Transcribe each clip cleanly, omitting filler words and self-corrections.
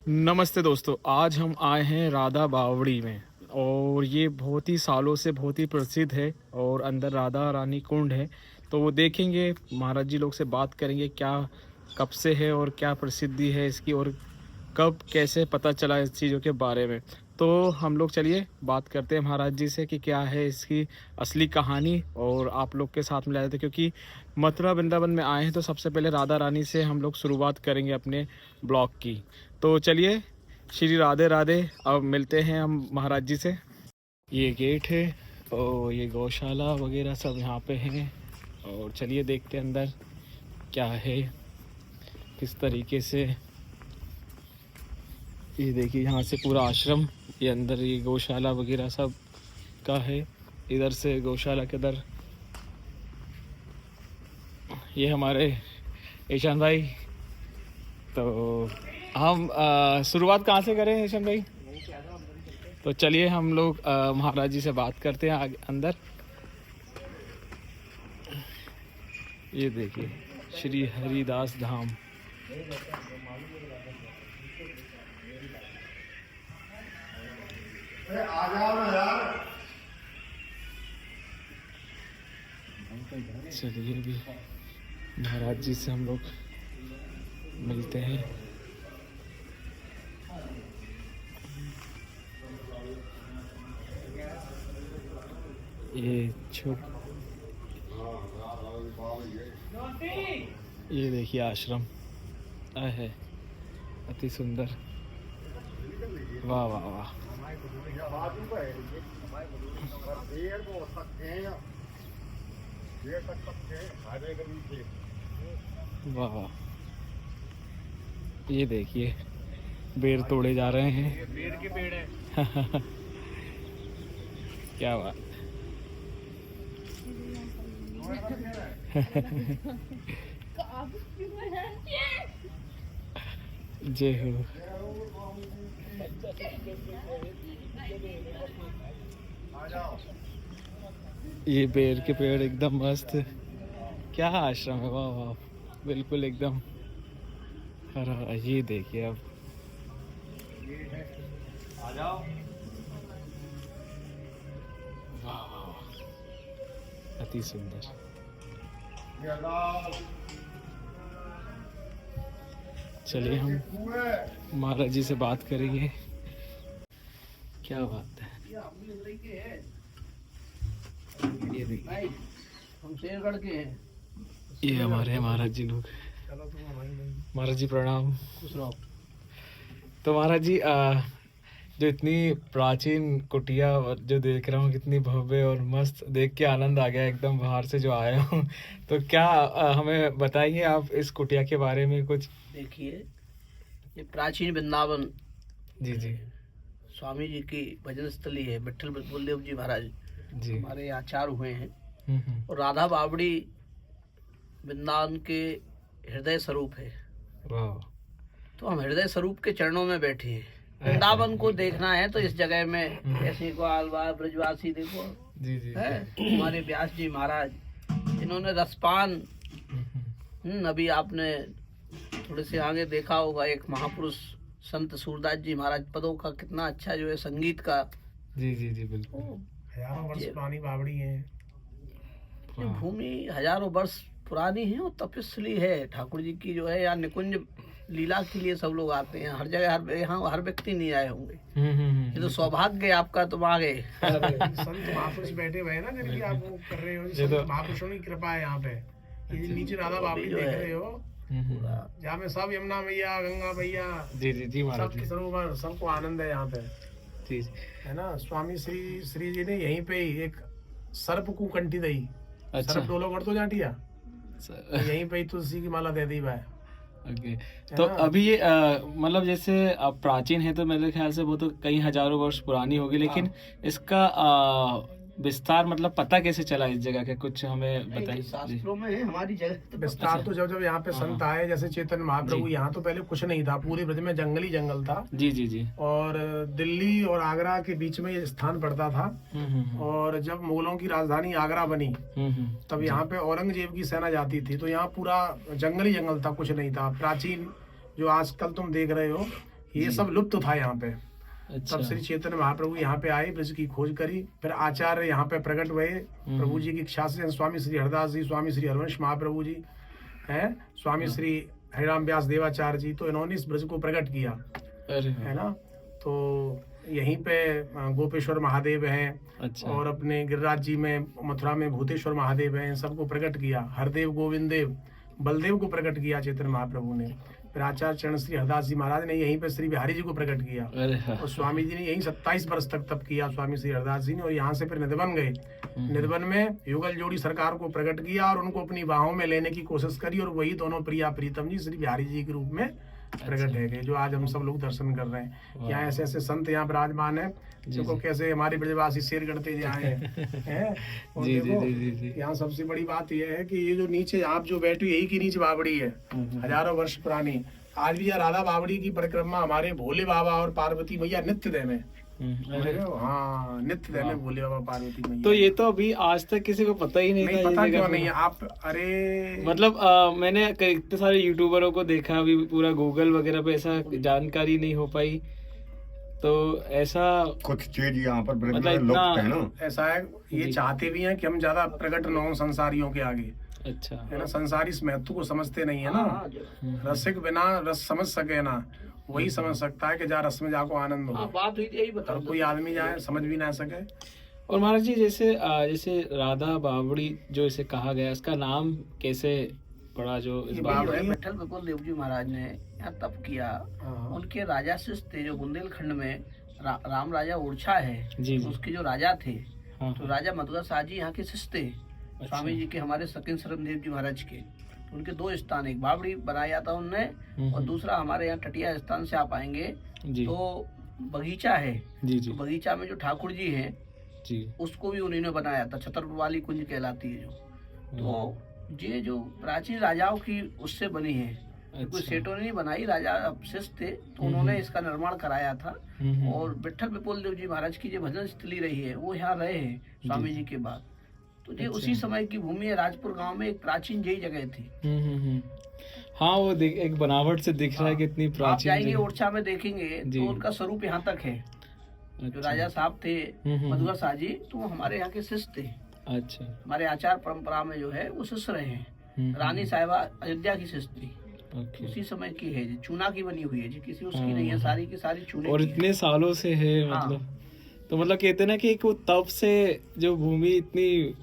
नमस्ते दोस्तों, आज हम आए हैं राधा बावड़ी में। और ये बहुत ही सालों से बहुत ही प्रसिद्ध है और अंदर राधा रानी कुंड है। तो वो देखेंगे, महाराज जी लोग से बात करेंगे क्या कब से है और क्या प्रसिद्धि है इसकी और कब कैसे पता चला इस चीज़ों के बारे में। तो हम लोग चलिए बात करते हैं महाराज जी से कि क्या है इसकी असली कहानी और आप लोग के साथ में लाए थे, क्योंकि मथुरा वृंदावन में आए हैं तो सबसे पहले राधा रानी से हम लोग शुरुआत करेंगे अपने ब्लॉग की। तो चलिए, श्री राधे राधे। अब मिलते हैं हम महाराज जी से। ये गेट है और ये गौशाला वगैरह सब यहाँ पे हैं। और चलिए देखते हैं अंदर क्या है, किस तरीके से। ये देखिए यहाँ से पूरा आश्रम, ये अंदर ये गौशाला वगैरह सब का है। इधर से गौशाला के इधर ये हमारे ईशान भाई। तो हम शुरुआत कहाँ से करें ईशान भाई? तो चलिए हम लोग महाराज जी से बात करते हैं आगे अंदर। ये देखिए श्री हरिदास धाम। चलिए भी महाराज जी से हम लोग मिलते हैं। ये देखिए आश्रम है, अति सुंदर। वाह वाह वाह। वाह वाह। ये देखिए बेर तोड़े जा रहे हैं। बेर के पेड़ है। क्या बात। जय हो। ये बेर के पेड़ एकदम मस्त। क्या आश्रम है, वाह वाह, बिल्कुल एकदम हरा। ये देखिए अब आ जाओ। वाह वाह, अति सुंदर। चलिए हम महाराज जी से बात करेंगे। क्या बात है। ये देखिए हम शेरगढ़ के हैं। ये हमारे महाराज जी लोग। महाराज जी प्रणाम। खुश रहो। तो महाराज जी जो इतनी प्राचीन कुटिया जो देख रहा हूँ, कितनी भव्य और मस्त, देख के आनंद आ गया एकदम बाहर से जो आया हूँ। तो क्या हमें बताइए आप इस कुटिया के बारे में कुछ। देखिए, ये प्राचीन वृंदावन जी जी स्वामी जी की भजन स्थली है। विट्ठल बलदेव जी महाराज जी। हमारे आचार्य हुए हैं। हम्म। और राधा बावड़ी वृंदावन के हृदय स्वरूप है। वाह। तो हम हृदय स्वरूप के चरणों में बैठे हैं। वृंदावन को देखना है तो इस जगह में ऐसे को आलवार ब्रजवासी देखो जी जी है। हमारे व्यास जी महाराज, इन्होंने रसपान, अभी आपने थोड़े से आगे देखा होगा, एक महापुरुष संत सूरदास जी महाराज पदों का कितना अच्छा जो है संगीत का। जी जी जी बिल्कुल। हजारों वर्ष पुरानी बावड़ी है। ये भूमि हजारों वर्ष पुरानी है और तपस्वी है। ठाकुर जी की जो है यहाँ निकुंज लीला के लिए सब लोग आते हैं। हर जगह यहाँ हर व्यक्ति नहीं आए होंगे। ये तो सौभाग्य आपका, तुम आ गए। संत महापुरुष बैठे हुए हैं ना, जिनकी आप वो कर रहे हो, संत महापुरुषों की कृपा है यहाँ पे। ये नीचे राधा बावड़ी देख रहे हो, जहाँ में सब यमुना मैया, गंगा मैया, जी जी जी महाराज सबके जी। सरोवर, सबको आनंद है यहाँ पे, जी है ना। स्वामी श्री जी ने यहीं पे ही एक सर्प को कंठी दी। अच्छा। सर्प डोलो कर तो जाटिया, यहीं पे ही तुलसी की माला दे दी भाई। ओके। तो अभी ये मतलब जैसे अब प्राचीन है तो मेरे ख्याल से वो तो कई हजारों वर्ष पुरानी होगी, लेकिन इसका विस्तार मतलब पता कैसे चला इस जगह के, कुछ हमें बताइए। शास्त्रों में है हमारी जगह तो विस्तार तो जब यहाँ पे संत आए, जैसे चेतन महाप्रभु, यहाँ तो पहले कुछ नहीं था, पूरे ब्रज में जंगल ही जंगल था। जी जी जी। और दिल्ली और आगरा के बीच में ये स्थान पड़ता था। और जब मुगलों की राजधानी आगरा बनी तब यहाँ पे औरंगजेब की सेना जाती थी, तो यहाँ पूरा जंगल ही जंगल था, कुछ नहीं था। प्राचीन जो आजकल तुम देख रहे हो, ये सब लुप्त था यहाँ पे। अच्छा। तब श्री चैतन्य महाप्रभु यहाँ पे आए, ब्रज की खोज करी, फिर आचार्य यहाँ पे प्रकट हुए प्रभु जी की इच्छा से। स्वामी श्री हरदास जी, स्वामी श्री हरवंश महाप्रभु जी हैं, स्वामी श्री हरिराम व्यास देवाचार्य जी, तो इन्होंने इस ब्रज को प्रकट किया, अरे है ना। तो यहीं पे गोपेश्वर महादेव हैं, अच्छा। और अपने गिरिराज जी में मथुरा में भूतेश्वर महादेव हैं, इन सबको प्रकट किया। हरदेव, गोविंद देव, बलदेव को प्रकट किया चैतन्य महाप्रभु ने। फिर आचार्य चरण श्री हरदास जी महाराज ने यहीं पे श्री बिहारी जी को प्रकट किया, अरे हाँ। और स्वामी जी ने यहीं 27 वर्ष तक तप किया, स्वामी श्री हरदास जी ने। और यहाँ से फिर निधवन गए। निधवन में युगल जोड़ी सरकार को प्रकट किया और उनको अपनी बाहों में लेने की कोशिश करी, और वही दोनों प्रिया प्रीतम जी श्री बिहारी जी के रूप में प्रकट है गए, जो आज हम सब लोग दर्शन कर रहे हैं। यहाँ ऐसे ऐसे संत यहाँ विराजमान है, जिनको कैसे हमारे ब्रजवासी शेर गढ़ते जाए हैं। और जी, देखो, जी, जी, जी। यहाँ सबसे बड़ी बात यह है कि ये जो नीचे आप जो बैठे, यही की नीचे बावड़ी है, हजारों वर्ष पुरानी। आज भी यह राधा बावड़ी की परिक्रमा हमारे भोले बाबा और पार्वती मैया नित्य दे में, हाँ, नित्य दे में भोले बाबा पार्वती मैया। तो ये तो अभी आज तक किसी को पता ही नहीं था। पता ये क्यों जगह नहीं है आप? अरे मतलब मैंने इतने सारे यूट्यूबरों को देखा, अभी पूरा गूगल वगैरह पे ऐसा जानकारी नहीं हो पाई। तो ऐसा कुछ चीज यहाँ पर ब्रज मतलब में इतना लुप्त है ना। ऐसा है, ये चाहते भी हैं कि हम ज्यादा प्रकट न हो संसारियों के आगे, अच्छा है ना। संसारी इस महत्व को समझते नहीं है ना। रसिक बिना रस समझ सके ना, वही समझ सकता है कि जा रस में जाको आनंद हो। बात हुई थी यही बता। और कोई आदमी जाए समझ भी ना सके। और महाराज जी, जैसे जैसे राधा बावड़ी जो इसे कहा गया, इसका नाम कैसे पड़ा? जो इस बावड़ी है विठल विपुल देव जी महाराज ने यहाँ तप किया। उनके राजा शिष्य थे जो बुंदेलखंड में राम राजा ओरछा है, जी, जी। उसके जो राजा थे, हाँ, तो राजा मधुकर शाह जी यहाँ के शिष्य थे, अच्छा। स्वामी जी के, हमारे सकिन शरण देव जी महाराज के। तो उनके दो स्थान, एक बावड़ी बनाया था उनने, और दूसरा हमारे यहाँ टटिया स्थान से आप आएंगे जी, तो बगीचा है। जी, जी, तो बगीचा में जो ठाकुर जी हैं, जी, उसको भी उन्हीं ने बनाया था, छतरपुर वाली कुंज कहलाती है जो। तो ये जो प्राचीन राजाओं की उससे बनी है, कोई अच्छा। सेठों ने नहीं बनाई, राजा शिष्य थे तो उन्होंने इसका निर्माण कराया था। और विठल विपुल देव जी महाराज की जो भजन स्थली रही है, वो यहाँ रहे हैं स्वामी जी के बाद। तो ये उसी समय की भूमि है। राजपुर गांव में एक प्राचीन यही जगह थी। हाँ, वो एक बनावट से दिख रहा है कितनी आप प्राचीन जाएंगे जगह। ओरछा में देखेंगे तो उनका स्वरूप यहाँ तक है। जो अच्छा। राजा साहब थे मधुकर शाह जी, तो वो हमारे यहाँ के शिष्य थे। अच्छा। हमारे आचार परंपरा में जो है वो शिष्य रहे हैं। रानी साहिबा अयोध्या की शिष्य थी, ओके। उसी समय की है जी, चूना की बनी हुई है जी, किसी उसकी नहीं है, सारी की सारी चूने और की है। इतने सालों से है, हाँ। मतलब तो मतलब कहते हैं ना कि वो तब से जो भूमि इतनी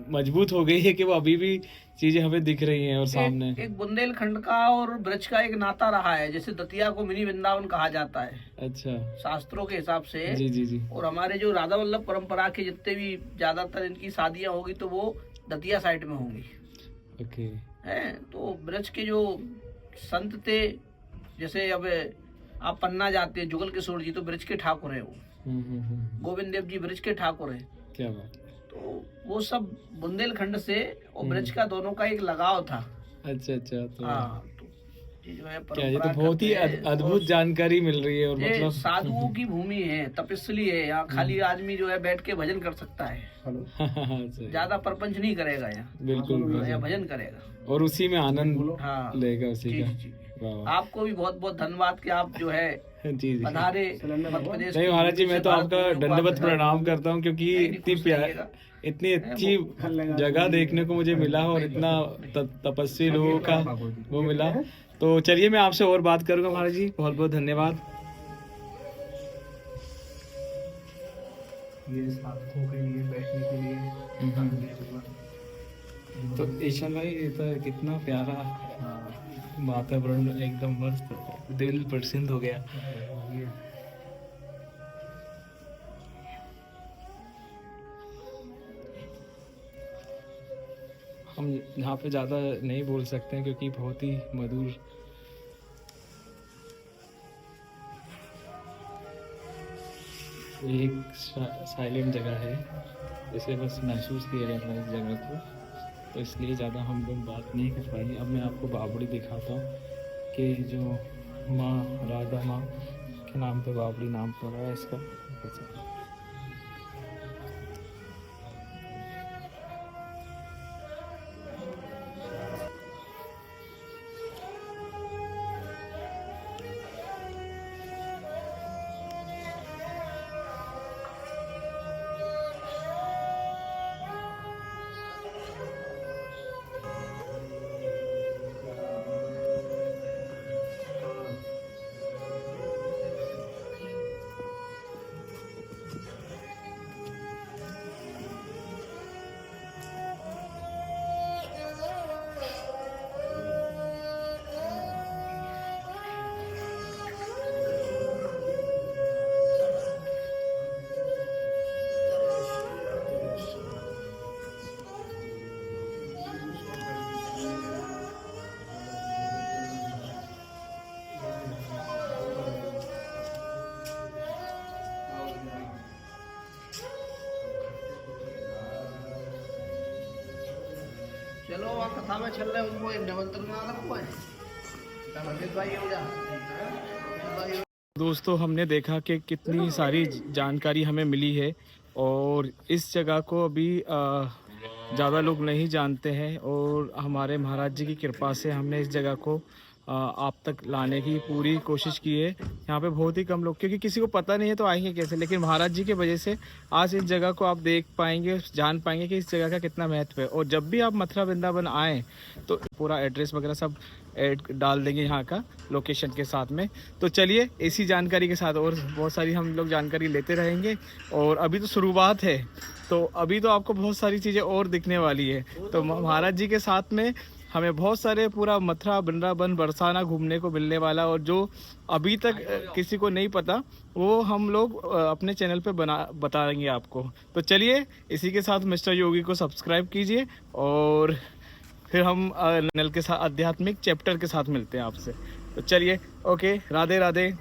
मजबूत हो गई है कि वो अभी भी चीजें हमें दिख रही हैं और सामने। एक बुंदेलखंड का और ब्रज का एक नाता रहा है, जैसे दतिया को मिनी वृंदावन कहा जाता है अच्छा। शास्त्रों के हिसाब से। जी, जी, जी। और हमारे जो राधा वल्लभ परंपरा के जितने भी ज्यादातर इनकी शादियां होगी तो वो दतिया साइड में होंगी, ओके। हैं। तो ब्रज के जो संत थे, जैसे अब आप पन्ना जाते हैं, जुगल किशोर जी तो ब्रज के ठाकुर है वो, गोविंद देव जी ब्रज के ठाकुर है। क्या बात। तो वो सब बुंदेलखंड से और ब्रज का दोनों का एक लगाव था। अच्छा, अच्छा। तो हाँ, तो ये जो है क्या, ये तो परंपरा बहुत ही करते हैं। अद्भुत और जानकारी मिल रही है। और ये मतलब साधुओं की भूमि है, तपस्वी है। यहाँ खाली आदमी जो है बैठ के भजन कर सकता है, सही। ज्यादा परपंच नहीं करेगा यहाँ, बिल्कुल। यहाँ भजन करेगा और उसी में आनंद हाँ लेगा उसी जी का। जी जी। वाह। आपको भी बहुत बहुत धन्यवाद कि आप जो है जी, जी। पधारे मध्य प्रदेश नहीं की महाराज जी, भूमि मैं से तो भारत आपका भूमि को दंडवत पधारे। प्रणाम करता हूँ, क्योंकि नहीं, इतनी खुश प्यार, रहिएगा। इतनी अच्छी जगह देखने को मुझे मिला और इतना तपस्वी लोगों का वो मिला। तो चलिए, मैं आपसे और बात करूंगा महाराज जी। बहुत बहुत धन्यवाद। ये साधुओं के लिए बैठने के लिए। तो ईशान भाई, ये तो कितना प्यारा वातावरण, एकदम मस्त, दिल प्रसन्न हो गया। हम यहाँ पे ज़्यादा नहीं बोल सकते हैं क्योंकि बहुत ही मधुर एक साइलेंट जगह है, इसे बस महसूस किया जाता है इस जगह को, तो इसलिए ज़्यादा हम लोग बात नहीं कर पाएंगे। अब मैं आपको बावड़ी दिखाता हूँ कि जो माँ राधा माँ के नाम पे बावड़ी नाम पड़ा है इसका। चलो वहाँ कथा में चल रहे उनको एक निमंत्रण ना रखो है अमित भाई हो जा। दोस्तों हमने देखा कि कितनी सारी जानकारी हमें मिली है और इस जगह को अभी ज़्यादा लोग नहीं जानते हैं और हमारे महाराज जी की कृपा से हमने इस जगह को आप तक लाने की पूरी कोशिश की है। यहाँ पे बहुत ही कम लोग, क्योंकि किसी को पता नहीं है तो आएंगे कैसे, लेकिन महाराज जी की वजह से आज इस जगह को आप देख पाएंगे, जान पाएंगे कि इस जगह का कितना महत्व है। और जब भी आप मथुरा वृंदावन आएँ तो पूरा एड्रेस वगैरह सब ऐड डाल देंगे यहाँ का लोकेशन के साथ में। तो चलिए इसी जानकारी के साथ और बहुत सारी हम लोग जानकारी लेते रहेंगे। और अभी तो शुरुआत है, तो अभी तो आपको बहुत सारी चीज़ें और दिखने वाली है। तो महाराज जी के साथ में हमें बहुत सारे पूरा मथुरा वृंदावन बरसाना घूमने को मिलने वाला, और जो अभी तक किसी को नहीं पता वो हम लोग अपने चैनल पे बताएंगे आपको। तो चलिए इसी के साथ मिस्टर योगी को सब्सक्राइब कीजिए और फिर हम नल के साथ आध्यात्मिक चैप्टर के साथ मिलते हैं आपसे। तो चलिए ओके, राधे राधे।